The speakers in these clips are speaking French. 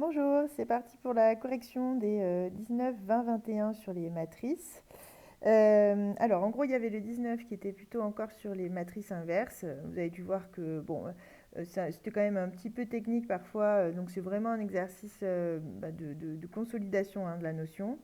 Bonjour, c'est parti pour la correction des 19, 20, 21 sur les matrices. Alors, en gros, il y avait le 19 qui était plutôt encore sur les matrices inverses. Vous avez dû voir que, bon, c'était quand même un petit peu technique parfois. Donc, c'est vraiment un exercice de consolidation, hein, de la notion,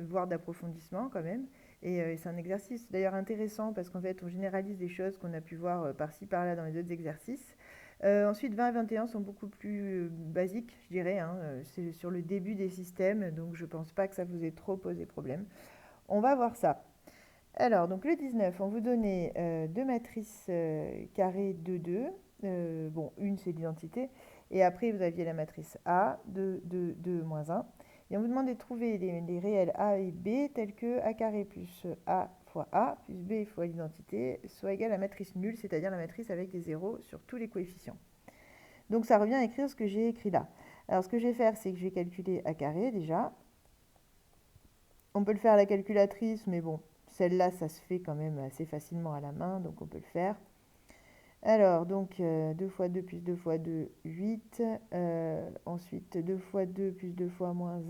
voire d'approfondissement quand même. Et c'est un exercice d'ailleurs intéressant parce qu'en fait, on généralise des choses qu'on a pu voir par-ci, par-là dans les autres exercices. Ensuite, 20 et 21 sont beaucoup plus basiques, je dirais, hein. C'est sur le début des systèmes, donc je pense pas que ça vous ait trop posé problème. On va voir ça. Alors, donc le 19, on vous donnait deux matrices carrées 2, 2. Bon, une c'est l'identité. Et après, vous aviez la matrice A, 2, 2, 2, moins 1. Et on vous demandait de trouver les réels A et B tels que A carré plus A fois A plus B fois l'identité soit égal à la matrice nulle, c'est-à-dire la matrice avec des zéros sur tous les coefficients. Donc ça revient à écrire ce que j'ai écrit là. Alors ce que je vais faire, c'est que je vais calculer A carré déjà. On peut le faire à la calculatrice, mais bon, celle-là, ça se fait quand même assez facilement à la main, donc on peut le faire. Alors, donc 2 fois 2 plus 2 fois 2, 8. Ensuite, 2 fois 2 plus 2 fois moins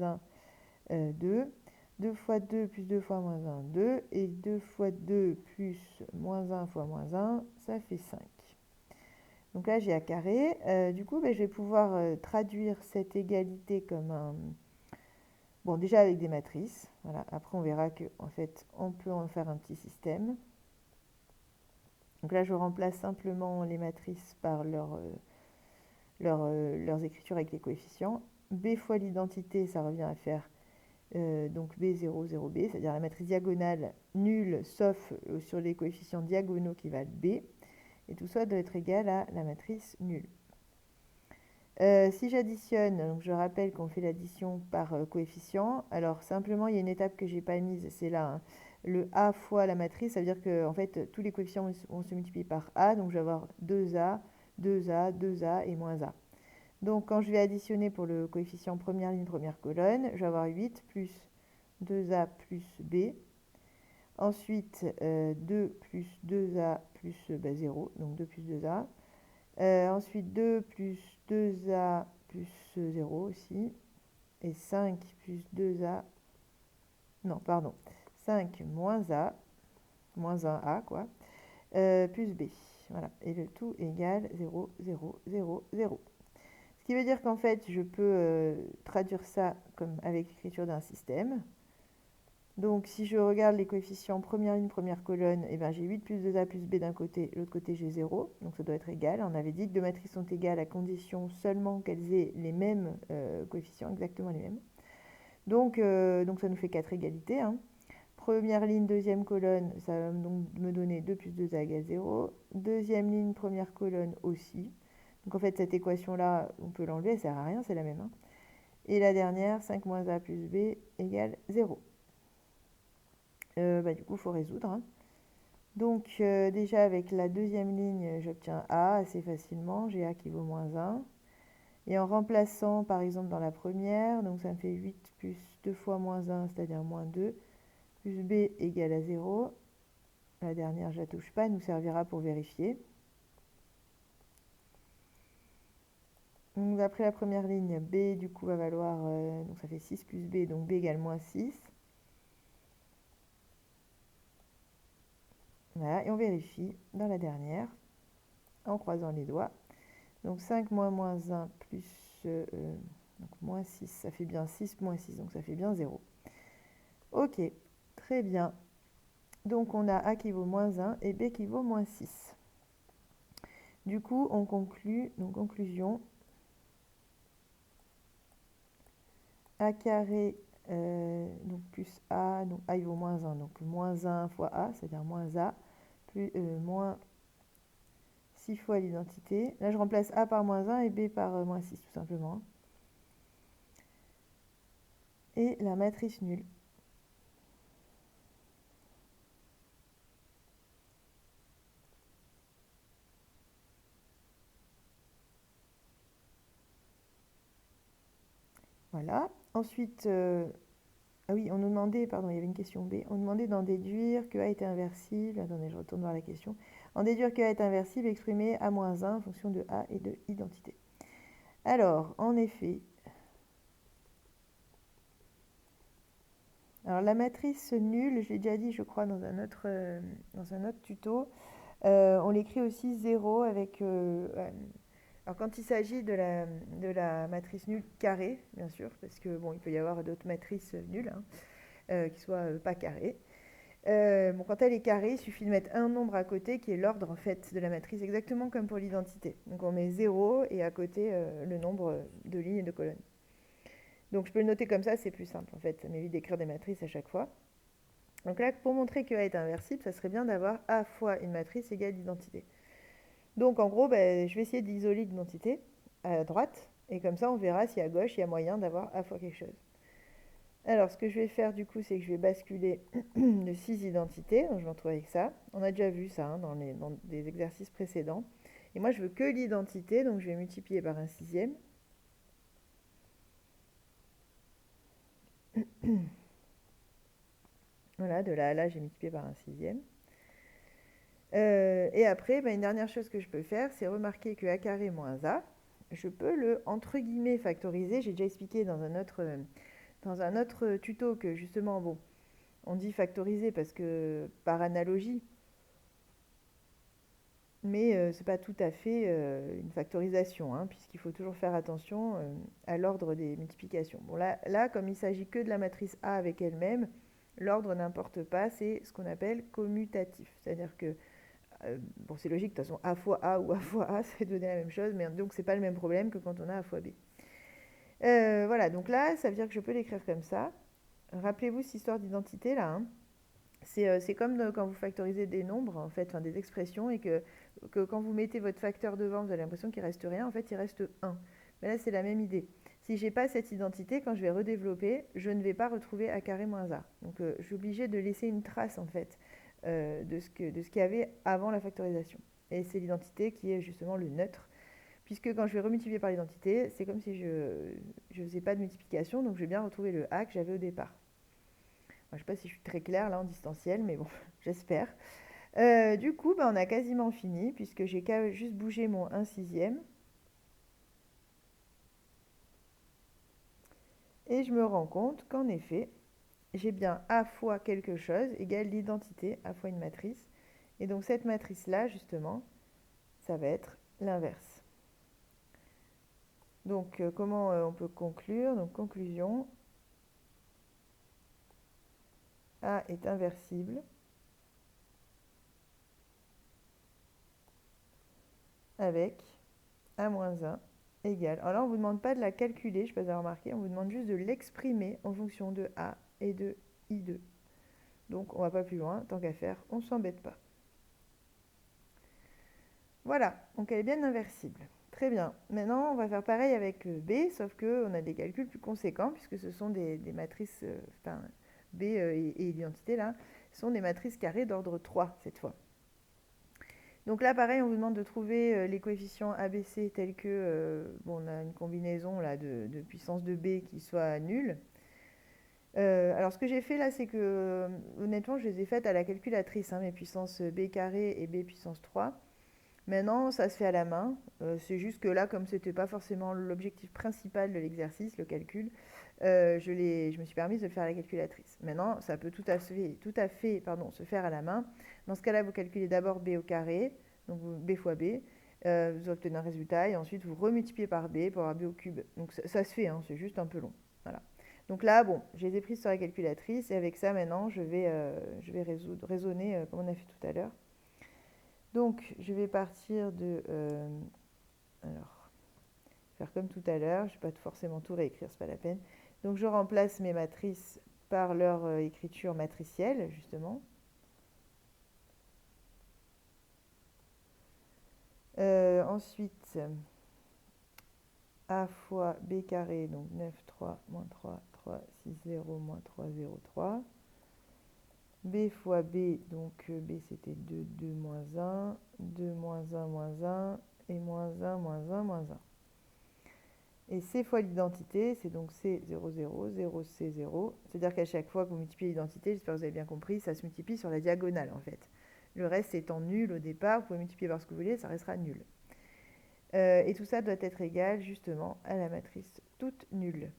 1, 2. 2 fois 2 plus 2 fois moins 1, 2. Et 2 fois 2 plus moins 1 fois moins 1, ça fait 5. Donc là, j'ai A carré. Du coup, je vais pouvoir traduire cette égalité comme un... Bon, déjà avec des matrices. Voilà. Après, on verra qu'en fait, on peut en faire un petit système. Donc là, je remplace simplement les matrices par leurs écritures avec les coefficients. B fois l'identité, ça revient à faire donc B0, 0B, c'est-à-dire la matrice diagonale nulle, sauf sur les coefficients diagonaux qui valent B. Et tout ça doit être égal à la matrice nulle. Si j'additionne, donc je rappelle qu'on fait l'addition par coefficient. Alors simplement, il y a une étape que je n'ai pas mise, c'est là, hein. Le A fois la matrice, ça veut dire que en fait, tous les coefficients vont se multiplier par A. Donc je vais avoir 2A, 2A, 2A et moins A. Donc quand je vais additionner pour le coefficient première ligne, première colonne, je vais avoir 8 plus 2A plus B. Ensuite, 2 plus 2A plus 0, donc 2 plus 2A. Ensuite, 2 plus 2A plus 0 aussi. Et 5 plus 2A... Non, pardon. 5 moins A, moins 1A, quoi, plus B. Voilà. Et le tout égale 0, 0, 0, 0. Ce qui veut dire qu'en fait, je peux traduire ça comme avec l'écriture d'un système. Donc, si je regarde les coefficients première ligne, première colonne, eh ben, j'ai 8 plus 2A plus B d'un côté, l'autre côté j'ai 0, donc ça doit être égal. On avait dit que deux matrices sont égales à condition seulement qu'elles aient les mêmes coefficients, exactement les mêmes. Donc ça nous fait 4 égalités, hein. Première ligne, deuxième colonne, ça va donc me donner 2 plus 2A égale 0. Deuxième ligne, première colonne aussi. Donc en fait, cette équation-là, on peut l'enlever, elle ne sert à rien, c'est la même, hein. Et la dernière, 5 moins A plus B égale 0. Du coup, il faut résoudre, hein. Donc déjà avec la deuxième ligne, j'obtiens A assez facilement. J'ai A qui vaut moins 1. Et en remplaçant par exemple dans la première, donc ça me fait 8 plus 2 fois moins 1, c'est-à-dire moins 2, plus B égale à 0. La dernière, je ne la touche pas, elle nous servira pour vérifier. Donc après la première ligne, B du coup va valoir, donc ça fait 6 plus B, donc B égale moins 6. Voilà, et on vérifie dans la dernière, en croisant les doigts. Donc 5 moins moins 1 plus donc moins 6, ça fait bien 6 moins 6, donc ça fait bien 0. Ok, très bien. Donc on a A qui vaut moins 1 et B qui vaut moins 6. Du coup, on conclut, donc conclusion, A carré, donc plus A, donc A il vaut moins 1, donc moins 1 fois A, c'est-à-dire moins A, plus moins 6 fois l'identité. Là, je remplace A par moins 1 et B par moins 6, tout simplement. Et la matrice nulle. Voilà. Ensuite, ah oui, on nous demandait, pardon, il y avait une question B. On nous demandait d'en déduire que A est inversible. Attendez, je retourne voir la question. En déduire que A est inversible, exprimer A-1 en fonction de A et de identité. Alors, en effet, Alors la matrice nulle, je l'ai déjà dit, je crois, dans un autre tuto, on l'écrit aussi 0 avec... alors quand il s'agit de la matrice nulle carrée, bien sûr, parce que bon, il peut y avoir d'autres matrices nulles, hein, qui soient pas carrées. Bon, quand elle est carrée, il suffit de mettre un nombre à côté qui est l'ordre en fait de la matrice, exactement comme pour l'identité. Donc on met 0 et à côté le nombre de lignes et de colonnes. Donc je peux le noter comme ça, c'est plus simple en fait, ça m'évite d'écrire des matrices à chaque fois. Donc là, pour montrer que A est inversible, ça serait bien d'avoir A fois une matrice égale l'identité. Donc en gros, ben, je vais essayer d'isoler l'identité à droite, et comme ça on verra si à gauche il y a moyen d'avoir A fois quelque chose. Alors ce que je vais faire du coup, c'est que je vais basculer de 6 identités, donc je vais me retrouver avec ça. On a déjà vu ça hein, dans des exercices précédents. Et moi je veux que l'identité, donc je vais multiplier par un sixième. Voilà, de là à là, j'ai multiplié par un sixième. Et après, ben, une dernière chose que je peux faire, c'est remarquer que a carré moins a, je peux le, entre guillemets, factoriser. J'ai déjà expliqué dans un autre tuto que justement, bon, on dit factoriser parce que par analogie, mais ce n'est pas tout à fait une factorisation, hein, puisqu'il faut toujours faire attention à l'ordre des multiplications. Bon, là, comme il s'agit que de la matrice A avec elle-même, l'ordre n'importe pas, c'est ce qu'on appelle commutatif. C'est-à-dire que bon, c'est logique, de toute façon, A fois A ou A fois A, ça va donner la même chose, mais donc c'est pas le même problème que quand on a A fois B. Voilà, donc là, ça veut dire que je peux l'écrire comme ça. Rappelez-vous cette histoire d'identité là, hein. C'est comme quand vous factorisez des nombres, en fait, enfin, des expressions, et que quand vous mettez votre facteur devant, vous avez l'impression qu'il reste rien, en fait, il reste 1. Mais là, c'est la même idée. Si j'ai pas cette identité, quand je vais redévelopper, je ne vais pas retrouver A carré moins A. Donc, je suis obligée de laisser une trace, en fait, de ce qu'il y avait avant la factorisation. Et c'est l'identité qui est justement le neutre, puisque quand je vais remultiplier par l'identité, c'est comme si je ne faisais pas de multiplication, donc je vais bien retrouver le A que j'avais au départ. Je ne sais pas si je suis très claire là en distanciel, mais bon, j'espère. Du coup, bah, on a quasiment fini, puisque j'ai qu'à juste bouger mon 1 sixième. Et je me rends compte qu'en effet, j'ai bien A fois quelque chose égale l'identité, A fois une matrice. Et donc cette matrice-là, justement, ça va être l'inverse. Donc comment on peut conclure? Donc conclusion, A est inversible avec A moins 1 égale. Alors là, on ne vous demande pas de la calculer, je ne sais pas si vous avez remarqué, on vous demande juste de l'exprimer en fonction de A et de I2. Donc on ne va pas plus loin, tant qu'à faire, on ne s'embête pas. Voilà, donc elle est bien inversible. Très bien. Maintenant, on va faire pareil avec B, sauf qu'on a des calculs plus conséquents, puisque ce sont des matrices, enfin, B et l'identité, là, sont des matrices carrées d'ordre 3, cette fois. Donc là, pareil, on vous demande de trouver les coefficients ABC tels que, bon, on a une combinaison là, de puissance de B qui soit nulle. Alors ce que j'ai fait là, c'est que, honnêtement, je les ai faites à la calculatrice, hein, mes puissances B carré et B puissance 3. Maintenant, ça se fait à la main. C'est juste que là, comme ce n'était pas forcément l'objectif principal de l'exercice, le calcul, je me suis permise de le faire à la calculatrice. Maintenant, ça peut tout à fait se faire à la main. Dans ce cas-là, vous calculez d'abord B au carré, donc B fois B, vous obtenez un résultat, et ensuite vous remultipliez par B pour avoir B au cube. Donc ça se fait, hein, c'est juste un peu long. Voilà. Donc là, bon, je les ai prises sur la calculatrice, et avec ça, maintenant, je vais raisonner comme on a fait tout à l'heure. Donc, je vais partir de... alors, faire comme tout à l'heure. Je ne vais pas forcément tout réécrire, c'est pas la peine. Donc, je remplace mes matrices par leur écriture matricielle, justement. Ensuite, A fois B carré, donc 9, 3, moins 3, 3, 6, 0, moins 3, 0, 3. B fois B, donc B c'était 2, 2, moins 1, 2, moins 1, moins 1, et moins 1, moins 1, moins 1. Et C fois l'identité, c'est donc C0, 0, 0, C0. C'est-à-dire qu'à chaque fois que vous multipliez l'identité, j'espère que vous avez bien compris, ça se multiplie sur la diagonale en fait. Le reste étant nul au départ, vous pouvez multiplier par ce que vous voulez, ça restera nul. Et tout ça doit être égal justement à la matrice toute nulle.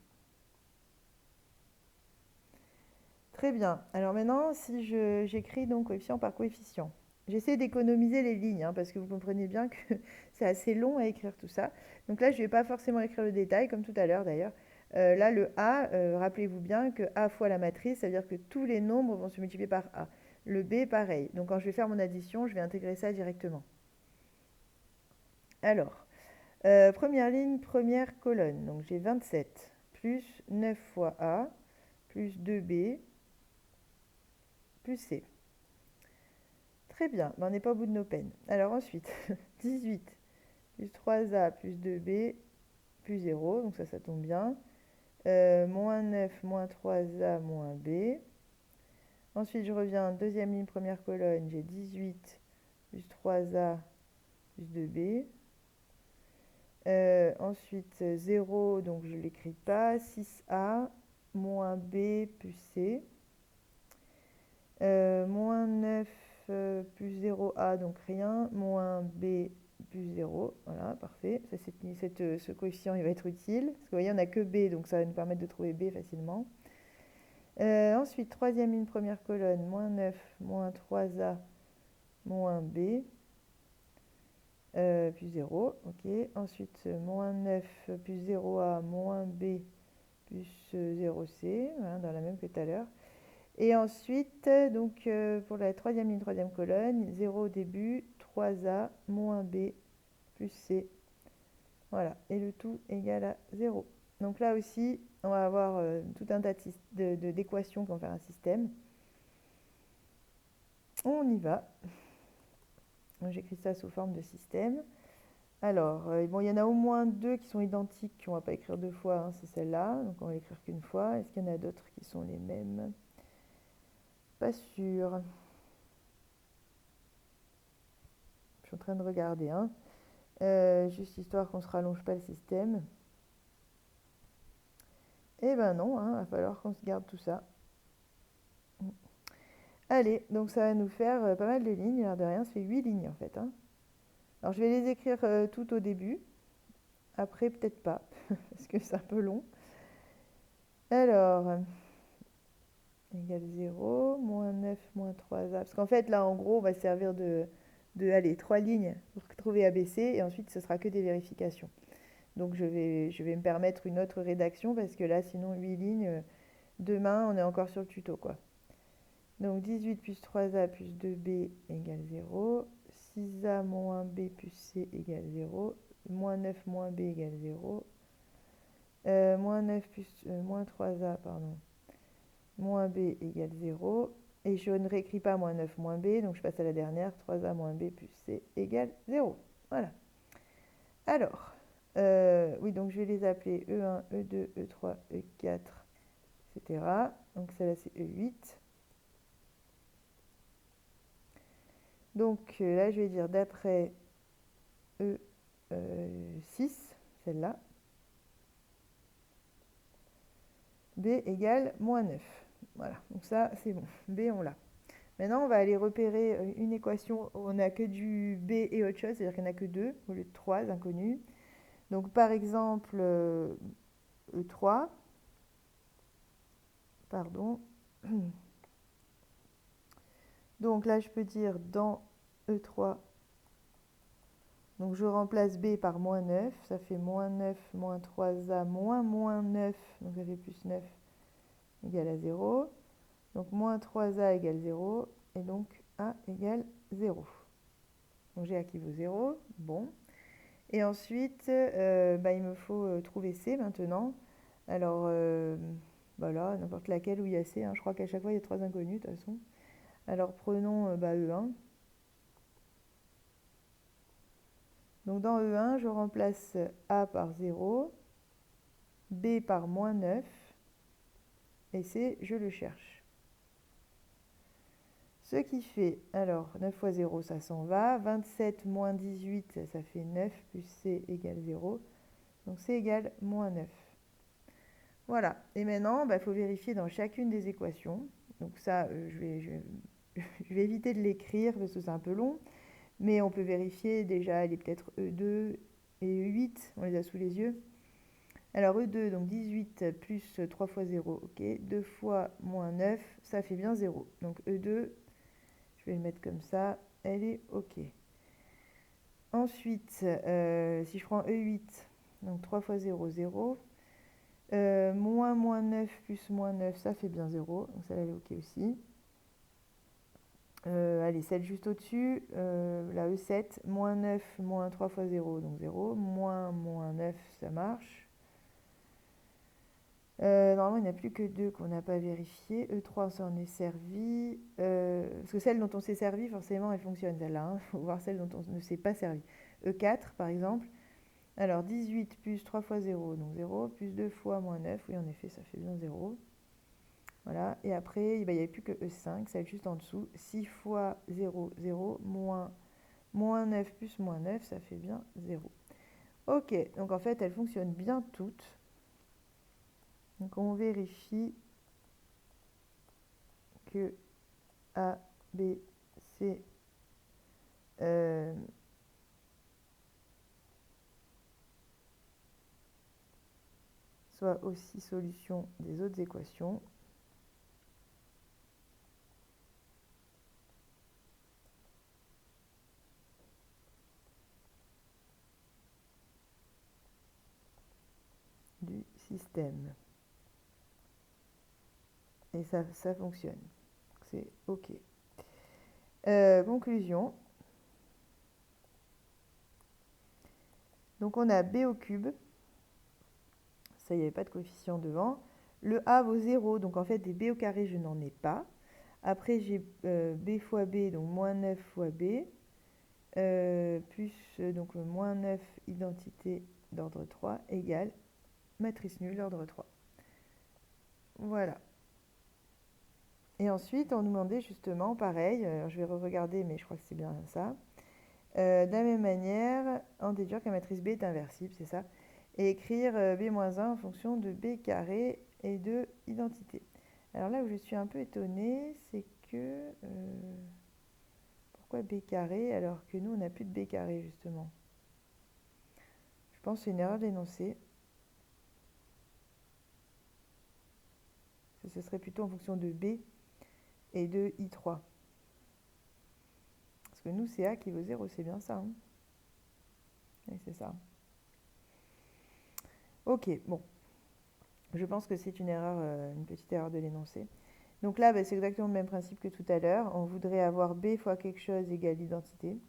Très bien. Alors maintenant, si j'écris donc coefficient par coefficient, j'essaie d'économiser les lignes, hein, parce que vous comprenez bien que c'est assez long à écrire tout ça. Donc là, je ne vais pas forcément écrire le détail, comme tout à l'heure d'ailleurs. Là, le A, rappelez-vous bien que A fois la matrice, ça veut dire que tous les nombres vont se multiplier par A. Le B, pareil. Donc quand je vais faire mon addition, je vais intégrer ça directement. Alors, première ligne, première colonne. Donc j'ai 27 plus 9 fois A plus 2B plus C. Très bien, ben, on n'est pas au bout de nos peines. Alors ensuite, 18 plus 3A plus 2B plus 0, donc ça tombe bien. Moins 9 moins 3A moins B. Ensuite, je reviens, deuxième ligne, première colonne, j'ai 18 plus 3A plus 2B. Ensuite, 0, donc je ne l'écris pas. 6A moins B plus C. Moins 9 plus 0A, donc rien. Moins B plus 0. Voilà, parfait. Ça, ce coefficient, il va être utile. Parce que vous voyez, on n'a que B, donc ça va nous permettre de trouver B facilement. Ensuite, troisième ligne, première colonne. Moins 9 moins 3A moins B. Plus 0, ok. Ensuite, moins 9 plus 0A moins B plus 0C, voilà, dans la même que tout à l'heure. Et ensuite, donc pour la troisième ligne, troisième colonne, 0 au début, 3A moins B plus C. Voilà, et le tout égal à 0. Donc là aussi, on va avoir tout un tas d'équations qui vont faire un système. On y va. J'écris ça sous forme de système. Alors, bon, il y en a au moins deux qui sont identiques, qu'on ne va pas écrire deux fois, hein, c'est celle-là, donc on va l'écrire qu'une fois. Est-ce qu'il y en a d'autres qui sont les mêmes? Pas sûr. Je suis en train de regarder, hein. Juste histoire qu'on ne se rallonge pas le système. Eh ben non, hein, va falloir qu'on se garde tout ça. Allez, donc ça va nous faire pas mal de lignes, l'air de rien, ça fait 8 lignes en fait, hein. Alors je vais les écrire tout au début, après peut-être pas, parce que c'est un peu long. Alors, égale 0, moins 9, moins 3A. Parce qu'en fait, là, en gros, on va se servir allez, 3 lignes pour trouver ABC, et ensuite, ce sera que des vérifications. Donc, je vais me permettre une autre rédaction, parce que là, sinon, 8 lignes, demain, on est encore sur le tuto, quoi. Donc, 18 plus 3A plus 2B égale 0. 6A moins B plus C égale 0. Moins 9 moins B égale 0. Moins 9 plus moins 3A, pardon. Moins B égale 0. Et je ne réécris pas moins 9 moins B, donc je passe à la dernière. 3A moins B plus C égale 0. Voilà. Alors, oui, donc je vais les appeler E1, E2, E3, E4, etc. Donc celle-là, c'est E8. Donc là, je vais dire d'après E6, celle-là, B égale moins 9. Voilà, donc ça, c'est bon. B, on l'a. Maintenant, on va aller repérer une équation où on n'a que du B et autre chose, c'est-à-dire qu'il n'y en a que deux au lieu de trois inconnus. Donc, par exemple, E3, pardon. Donc là, je peux dire dans E3, donc je remplace B par moins 9, ça fait moins 9 moins 3A moins 9, donc ça fait plus 9 égale à 0. Donc moins 3A égale 0, et donc A égale 0. Donc G A qui vaut 0, bon. Et ensuite, bah, il me faut trouver C maintenant. Alors, voilà, n'importe laquelle où il y a C, hein. Je crois qu'à chaque fois, il y a trois inconnus, de toute façon. Alors, prenons bah, E1. Donc, dans E1, je remplace A par 0, B par moins 9, et C, je le cherche. Ce qui fait, alors, 9 fois 0, ça s'en va. 27 moins 18, ça fait 9, plus C égale 0. Donc, C égale moins 9. Voilà. Et maintenant, il faut vérifier dans chacune des équations. Donc ça, je vais éviter de l'écrire parce que c'est un peu long. Mais on peut vérifier déjà, elle est peut-être E2 et E8. On les a sous les yeux. Alors E2, donc 18 plus 3 fois 0, ok. 2 fois moins 9, ça fait bien 0. Donc E2, je vais le mettre comme ça, elle est ok. Ensuite, si je prends E8, donc 3 fois 0, 0. Moins 9 plus moins 9, ça fait bien 0. Donc ça, elle est ok aussi. Allez, celle juste au-dessus, la E7, moins 9, moins 3 fois 0, donc 0. Moins 9, ça marche. Normalement, il n'y en a plus que deux qu'on n'a pas vérifié. E3, on s'en est servi. Parce que celle dont on s'est servi, forcément, elle fonctionne, celle-là. Il faut voir celle dont on ne s'est pas servi. E4, par exemple. Alors, 18 plus 3 fois 0, donc 0. Plus 2 fois moins 9. Oui, en effet, ça fait bien 0. Voilà. Et après, il n'y avait plus que E5, celle juste en dessous. 6 fois 0, 0. Moins 9 plus moins 9, ça fait bien 0. Ok, donc en fait, elles fonctionnent bien toutes. Donc on vérifie que A, B, C soit aussi solution des autres équations. Du système. Et ça fonctionne. C'est OK. Conclusion. Donc on a B au cube. Ça, il n'y avait pas de coefficient devant. Le A vaut 0, donc en fait des B au carré, je n'en ai pas. Après, j'ai B fois B, donc moins 9 fois B, plus donc moins 9 identité d'ordre 3 égale matrice nulle d'ordre 3. Voilà. Et ensuite, on nous demandait justement, pareil, je vais re-regarder, mais je crois que c'est bien ça. De la même manière, en déduire que la matrice B est inversible, c'est ça. Et écrire B-1 en fonction de B carré et de identité. Alors là où je suis un peu étonnée, c'est que... pourquoi B carré alors que nous, on n'a plus de B carré, justement? Je pense que c'est une erreur d'énoncé. Ce serait plutôt en fonction de B et de I3. Parce que nous, c'est A qui vaut 0, c'est bien ça. Hein, oui, c'est ça. Ok, bon. Je pense que c'est une erreur, une petite erreur de l'énoncé. Donc là, c'est exactement le même principe que tout à l'heure. On voudrait avoir B fois quelque chose égale l'identité.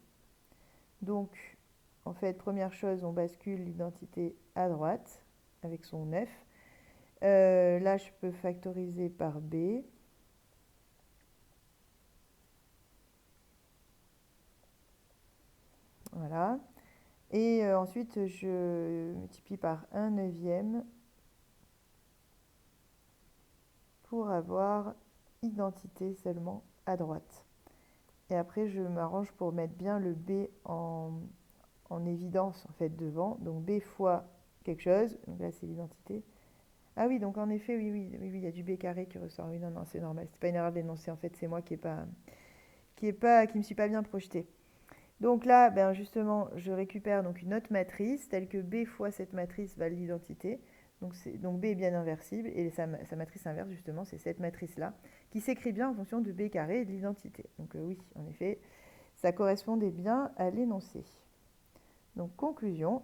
Donc, en fait, première chose, on bascule l'identité à droite avec son 9. Là, je peux factoriser par B. Voilà. Et ensuite, je multiplie par 1 neuvième pour avoir identité seulement à droite. Et après, je m'arrange pour mettre bien le B en évidence, en fait, devant. Donc, B fois quelque chose. Donc là, c'est l'identité. Ah oui, donc en effet, oui, il y a du B carré qui ressort. Oui, non, c'est normal. C'est pas une erreur d'énoncé. En fait, c'est moi qui me suis pas bien projetée. Donc là, ben justement, je récupère donc une autre matrice telle que B fois cette matrice valent l'identité. Donc B est bien inversible et sa matrice inverse, justement, c'est cette matrice-là qui s'écrit bien en fonction de B carré et de l'identité. Donc oui, en effet, ça correspondait bien à l'énoncé. Donc conclusion,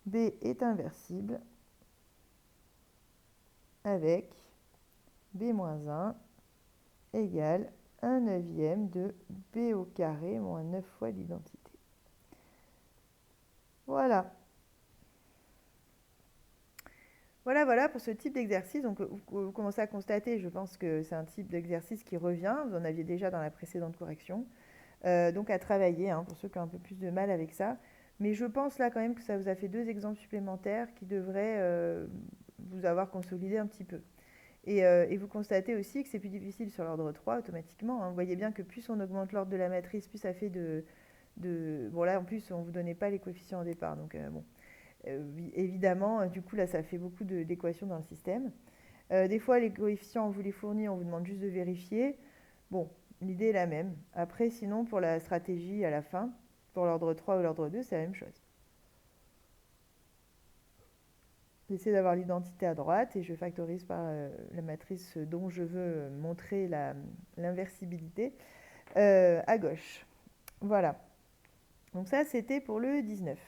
B est inversible avec B-1 égale 1 neuvième de B au carré moins 9 fois l'identité. Voilà. Voilà pour ce type d'exercice. Donc, vous commencez à constater, je pense que c'est un type d'exercice qui revient. Vous en aviez déjà dans la précédente correction. Donc, à travailler, hein, pour ceux qui ont un peu plus de mal avec ça. Mais je pense là quand même que ça vous a fait 2 exemples supplémentaires qui devraient vous avoir consolidé un petit peu. Et vous constatez aussi que c'est plus difficile sur l'ordre 3 automatiquement. Hein. Vous voyez bien que plus on augmente l'ordre de la matrice, plus ça fait Bon, là, en plus, on ne vous donnait pas les coefficients au départ. Donc, bon. Évidemment, du coup, là, ça fait beaucoup d'équations dans le système. Des fois, les coefficients, on vous les fournit, on vous demande juste de vérifier. Bon, l'idée est la même. Après, sinon, pour la stratégie à la fin, pour l'ordre 3 ou l'ordre 2, c'est la même chose. J'essaie d'avoir l'identité à droite et je factorise par la matrice dont je veux montrer l'inversibilité à gauche. Voilà. Donc ça, c'était pour le 19.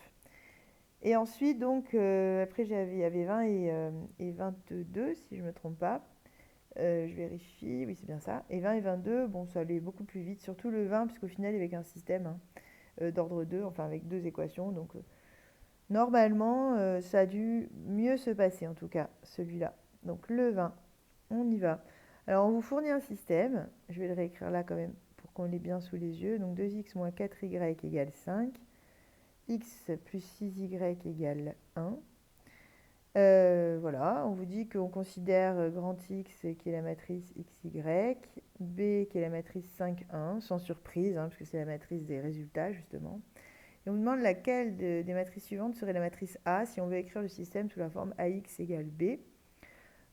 Et ensuite, donc, après, il y avait 20 et 22, si je ne me trompe pas. Je vérifie, oui, c'est bien ça. Et 20 et 22, bon, ça allait beaucoup plus vite, surtout le 20, puisqu'au final, avec un système d'ordre 2, enfin avec deux équations. Donc, normalement, ça a dû mieux se passer, en tout cas, celui-là. Donc, le 20, on y va. Alors, on vous fournit un système. Je vais le réécrire là quand même pour qu'on l'ait bien sous les yeux. Donc, 2x moins 4y égale 5. X plus 6y égale 1. Voilà, on vous dit qu'on considère grand X qui est la matrice XY, B qui est la matrice 5, 1, sans surprise, parce que c'est la matrice des résultats, justement. Et on vous demande laquelle des matrices suivantes serait la matrice A si on veut écrire le système sous la forme AX égale B.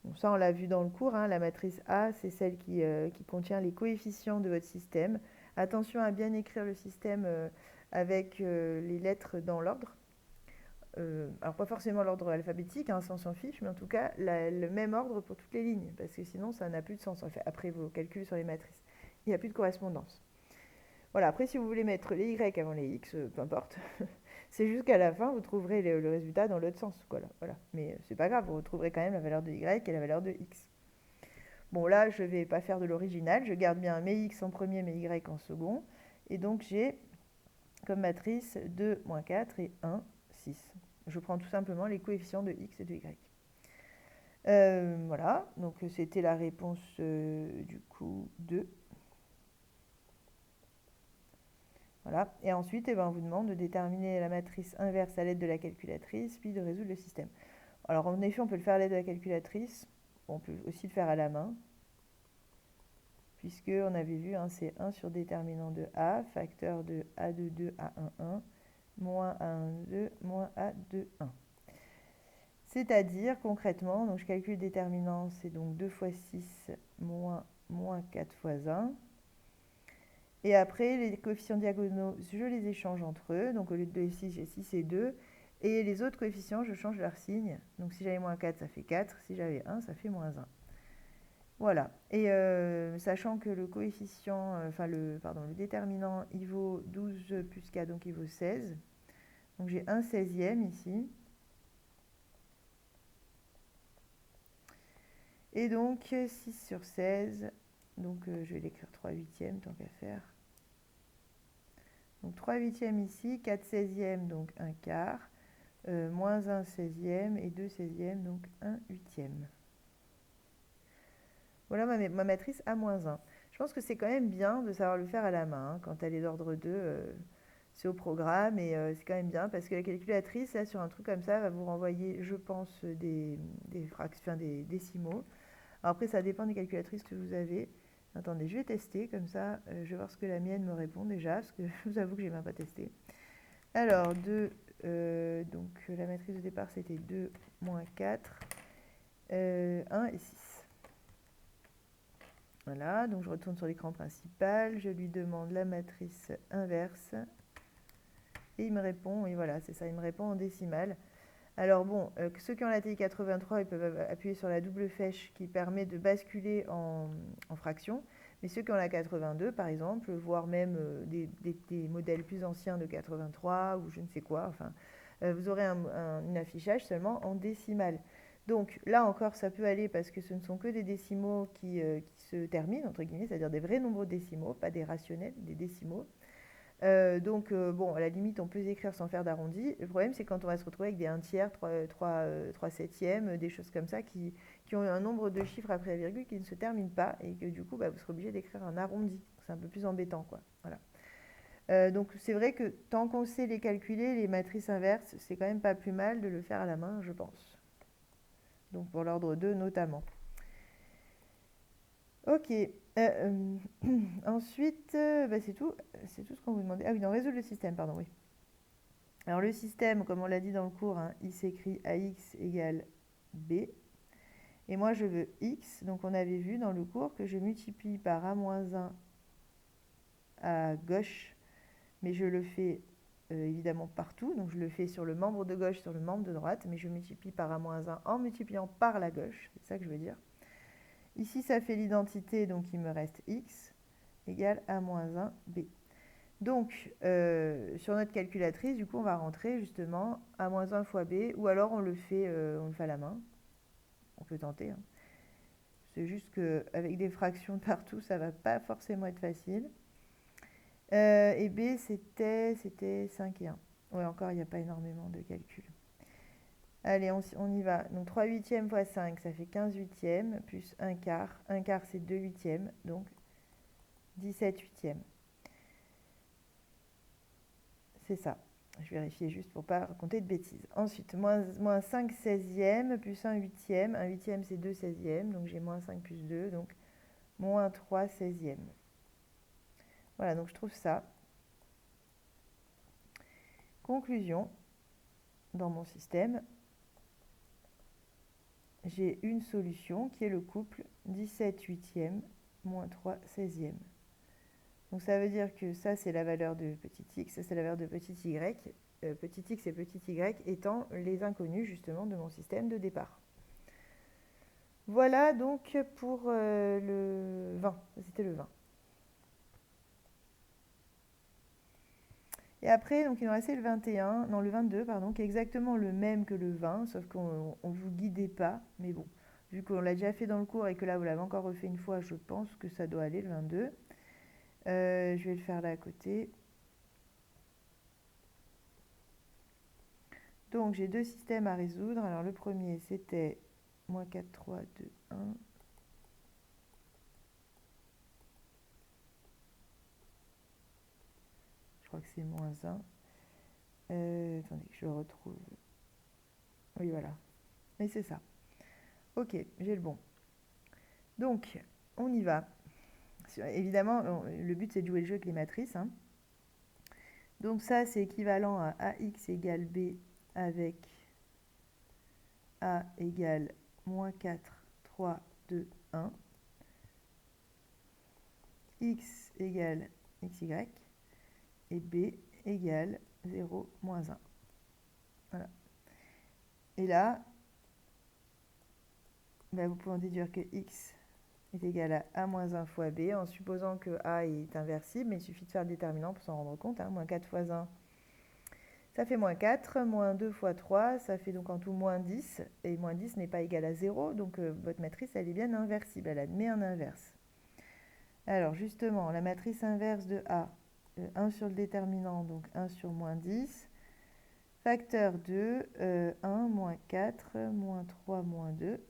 Bon, ça, on l'a vu dans le cours, la matrice A, c'est celle qui contient les coefficients de votre système. Attention à bien écrire le système avec les lettres dans l'ordre. Alors pas forcément l'ordre alphabétique, ça on s'en fiche, mais en tout cas le même ordre pour toutes les lignes, parce que sinon ça n'a plus de sens. Enfin, après vos calculs sur les matrices, il n'y a plus de correspondance. Voilà, après si vous voulez mettre les y avant les x, peu importe, c'est juste qu'à la fin vous trouverez le résultat dans l'autre sens. Voilà. Mais c'est pas grave, vous retrouverez quand même la valeur de y et la valeur de x. Bon là je vais pas faire de l'original, je garde bien mes x en premier, mes y en second, et donc j'ai comme matrice 2, moins 4 et 1, 6. Je prends tout simplement les coefficients de x et de y. Voilà, donc c'était la réponse du coup 2. Voilà, et ensuite on vous demande de déterminer la matrice inverse à l'aide de la calculatrice, puis de résoudre le système. Alors en effet, on peut le faire à l'aide de la calculatrice, on peut aussi le faire à la main, puisque on avait vu, c'est 1 sur déterminant de A, facteur de A de 2, A1, 1, moins A1, 2, moins A2, 1. C'est-à-dire, concrètement, donc je calcule le déterminant, c'est donc 2 fois 6 moins 4 fois 1. Et après, les coefficients diagonaux, je les échange entre eux. Donc au lieu de 6, j'ai 6 et 2. Et les autres coefficients, je change leur signe. Donc si j'avais moins 4, ça fait 4. Si j'avais 1, ça fait moins 1. Voilà. Et sachant que le coefficient, le déterminant, il vaut 12 plus 4, donc il vaut 16. Donc j'ai 1 16e ici. Et donc 6 sur 16, donc je vais l'écrire 3 huitièmes tant qu'à faire. Donc 3 huitièmes ici, 4 16e, donc 1 quart, moins 1 16e et 2 16e, donc 1 huitième. Voilà ma matrice A moins 1. Je pense que c'est quand même bien de savoir le faire à la main. Quand elle est d'ordre 2, c'est au programme et c'est quand même bien parce que la calculatrice, là, sur un truc comme ça, va vous renvoyer, je pense, des décimaux. Alors après, ça dépend des calculatrices que vous avez. Attendez, je vais tester, comme ça, je vais voir ce que la mienne me répond déjà, parce que je vous avoue que je n'ai même pas testé. Alors, 2, donc la matrice de départ, c'était 2, moins 4, 1 et 6. Voilà, donc je retourne sur l'écran principal, je lui demande la matrice inverse, et il me répond, et voilà, c'est ça, il me répond en décimale. Alors bon, ceux qui ont la TI 83, ils peuvent appuyer sur la double flèche qui permet de basculer en fraction. Mais ceux qui ont la 82, par exemple, voire même des modèles plus anciens de 83 ou je ne sais quoi, enfin, vous aurez un affichage seulement en décimale. Donc là encore, ça peut aller parce que ce ne sont que des décimaux qui se terminent, entre guillemets, c'est-à-dire des vrais nombres décimaux, pas des rationnels, des décimaux. Donc, bon, à la limite, on peut écrire sans faire d'arrondi. Le problème, c'est quand on va se retrouver avec des 1 tiers, 3 septièmes, des choses comme ça, qui ont un nombre de chiffres après la virgule qui ne se terminent pas, et que du coup, vous serez obligé d'écrire un arrondi. C'est un peu plus embêtant, quoi. Voilà. Donc, c'est vrai que tant qu'on sait les calculer, les matrices inverses, c'est quand même pas plus mal de le faire à la main, je pense. Donc, pour l'ordre 2, notamment. Ok. Ensuite, c'est tout ce qu'on vous demandait. Ah oui, non, résoudre le système, pardon, oui. Alors le système, comme on l'a dit dans le cours, il s'écrit AX égale B. Et moi, je veux X. Donc on avait vu dans le cours que je multiplie par A-1 à gauche, mais je le fais évidemment partout. Donc je le fais sur le membre de gauche, sur le membre de droite, mais je multiplie par A-1 en multipliant par la gauche. C'est ça que je veux dire. Ici, ça fait l'identité, donc il me reste x égale A-1 b. Donc, sur notre calculatrice, du coup, on va rentrer justement A-1 fois b, ou alors on le fait à la main. On peut tenter, hein. C'est juste qu'avec des fractions partout, ça ne va pas forcément être facile. Et b, c'était 5 et 1. Ouais, encore, il n'y a pas énormément de calcul. Allez, on y va. Donc 3 huitièmes fois 5, ça fait 15 huitièmes, plus 1 quart. 1 quart, c'est 2 huitièmes, donc 17 huitièmes. C'est ça. Je vérifiais juste pour ne pas raconter de bêtises. Ensuite, moins 5 seizièmes, plus 1 huitième. 1 huitième, c'est 2 seizièmes, donc j'ai moins 5 plus 2, donc moins 3 seizièmes. Voilà, donc je trouve ça. Conclusion, dans mon système, j'ai une solution qui est le couple 17 huitièmes moins 3 seizièmes. Donc ça veut dire que ça, c'est la valeur de petit x, ça, c'est la valeur de petit y. Petit x et petit y étant les inconnus, justement, de mon système de départ. Voilà donc pour le 20. C'était le 20. Et après, donc, il nous restait le 21, non, le 22, pardon, qui est exactement le même que le 20, sauf qu'on ne vous guidait pas. Mais bon, vu qu'on l'a déjà fait dans le cours et que là, vous l'avez encore refait une fois, je pense que ça doit aller, le 22. Je vais le faire là à côté. Donc, j'ai deux systèmes à résoudre. Alors, le premier, c'était moins 4, 3, 2, 1. Je crois que c'est moins 1. Attendez, je le retrouve. Oui, voilà. Mais c'est ça. Ok, j'ai le bon. Donc, on y va. Évidemment, le but, c'est de jouer le jeu avec les matrices, hein. Donc ça, c'est équivalent à AX égale B avec A égale moins 4, 3, 2, 1. X égale XY. Et B égale 0, moins 1. Voilà. Et là, vous pouvez en déduire que X est égal à A moins 1 fois B, en supposant que A est inversible, mais il suffit de faire le déterminant pour s'en rendre compte, hein. Moins 4 fois 1, ça fait moins 4, moins 2 fois 3, ça fait donc en tout moins 10, et moins 10 n'est pas égal à 0, donc votre matrice, elle est bien inversible, elle admet un inverse. Alors justement, la matrice inverse de A, 1 sur le déterminant, donc 1 sur moins 10, facteur 2, 1, moins 4, moins 3, moins 2,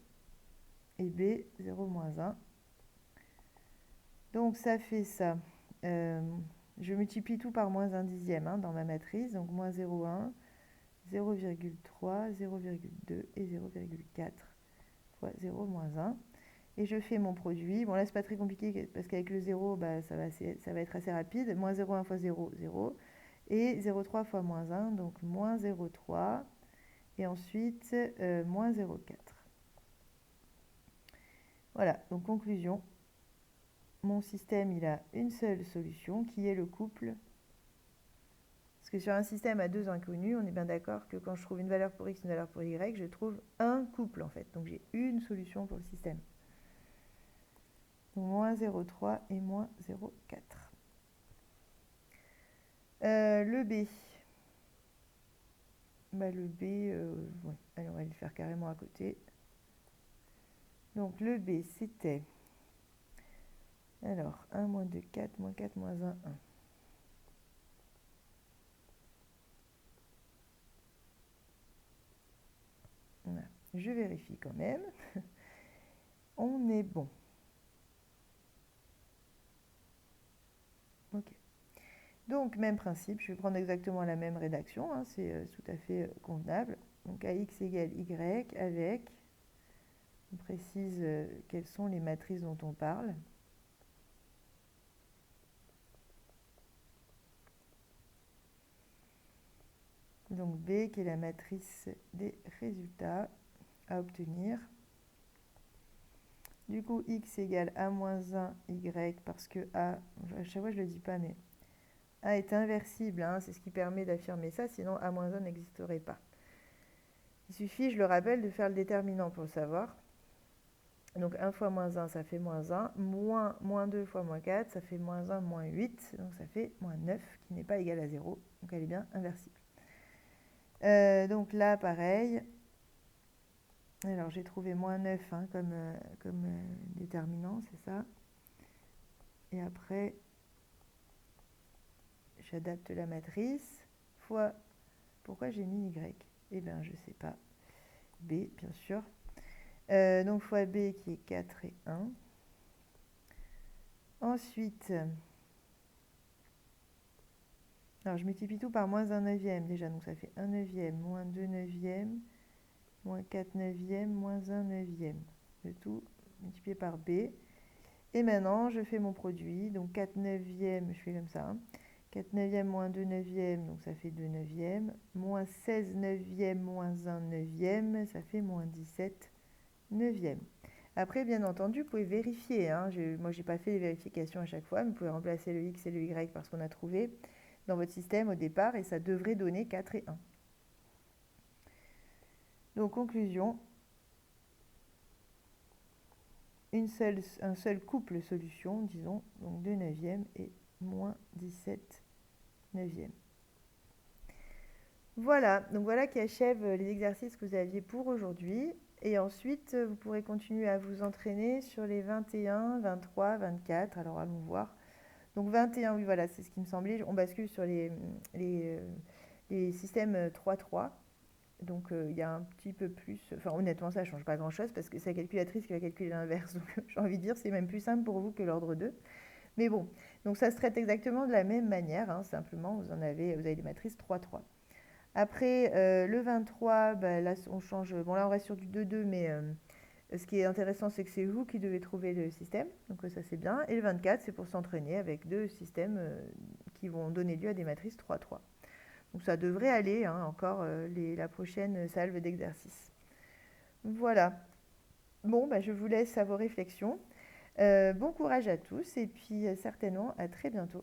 et B, 0, moins 1. Donc ça fait ça. Je multiplie tout par moins 1 dixième, hein, dans ma matrice, donc moins 0,1, 0,3, 0,2 et 0,4 fois 0 moins 1. Et je fais mon produit. Bon, là, c'est pas très compliqué parce qu'avec le 0, ça va être assez rapide. Moins 0,1 fois 0, 0. Et 0,3 fois moins 1, donc moins 0,3. Et ensuite, moins 0,4. Voilà, donc conclusion. Mon système, il a une seule solution qui est le couple. Parce que sur un système à deux inconnus, on est bien d'accord que quand je trouve une valeur pour x, une valeur pour y, je trouve un couple en fait. Donc j'ai une solution pour le système. Donc moins 0,3 et moins 0,4. Le B. Le B, ouais. Allez, on va le faire carrément à côté. Donc le B, c'était... Alors, 1, moins 2, 4, moins 4, moins 1, 1. Voilà. Je vérifie quand même. On est bon. Ok. Donc, même principe, je vais prendre exactement la même rédaction, hein, c'est tout à fait convenable. Donc, AX égale Y avec, on précise quelles sont les matrices dont on parle. Donc, B qui est la matrice des résultats à obtenir. Du coup, X égale A moins 1 Y parce que A, à chaque fois je ne le dis pas, mais A est inversible, hein, c'est ce qui permet d'affirmer ça, sinon A moins 1 n'existerait pas. Il suffit, je le rappelle, de faire le déterminant pour le savoir. Donc 1 fois moins 1, ça fait moins 1. Moins 2 fois moins 4, ça fait moins 1, moins 8. Donc ça fait moins 9, qui n'est pas égal à 0. Donc elle est bien inversible. Donc là, pareil. Alors j'ai trouvé moins 9 hein, comme déterminant, c'est ça. Et après, j'adapte la matrice. Fois, pourquoi j'ai mis Y? Eh bien, je ne sais pas. B, bien sûr. Donc fois B qui est 4 et 1. Ensuite, alors je multiplie tout par moins 1 neuvième déjà. Donc ça fait 1 neuvième, moins 2 neuvièmes, moins 4 neuvièmes, moins 1 neuvième. Le tout multiplié par B. Et maintenant, je fais mon produit. Donc 4 neuvièmes, je fais comme ça. 4 neuvièmes moins 2 neuvièmes, donc ça fait 2 neuvièmes. Moins 16 neuvièmes moins 1 neuvième, ça fait moins 17 neuvièmes. Après, bien entendu, vous pouvez vérifier. Hein. Moi, je n'ai pas fait les vérifications à chaque fois, mais vous pouvez remplacer le x et le y par ce qu'on a trouvé dans votre système au départ, et ça devrait donner 4 et 1. Donc, conclusion. Un seul couple solution, disons, donc 2 neuvièmes et moins 17 neuvièmes. Voilà, donc voilà qui achève les exercices que vous aviez pour aujourd'hui. Et ensuite, vous pourrez continuer à vous entraîner sur les 21, 23, 24. Alors, allons voir. Donc 21, oui, voilà, c'est ce qui me semblait. On bascule sur les systèmes 3-3. Donc, il y a un petit peu plus... Enfin, honnêtement, ça ne change pas grand-chose parce que c'est la calculatrice qui va calculer l'inverse. Donc, j'ai envie de dire, c'est même plus simple pour vous que l'ordre 2. Mais bon, donc ça se traite exactement de la même manière. Hein, simplement, vous avez des matrices 3-3. Après, le 23, bah, là, on change. Bon, là, on reste sur du 2-2, mais ce qui est intéressant, c'est que c'est vous qui devez trouver le système. Donc, ça, c'est bien. Et le 24, c'est pour s'entraîner avec deux systèmes qui vont donner lieu à des matrices 3-3. Donc, ça devrait aller, hein, encore la prochaine salve d'exercices. Voilà. Bon, bah, je vous laisse à vos réflexions. Bon courage à tous et puis certainement à très bientôt.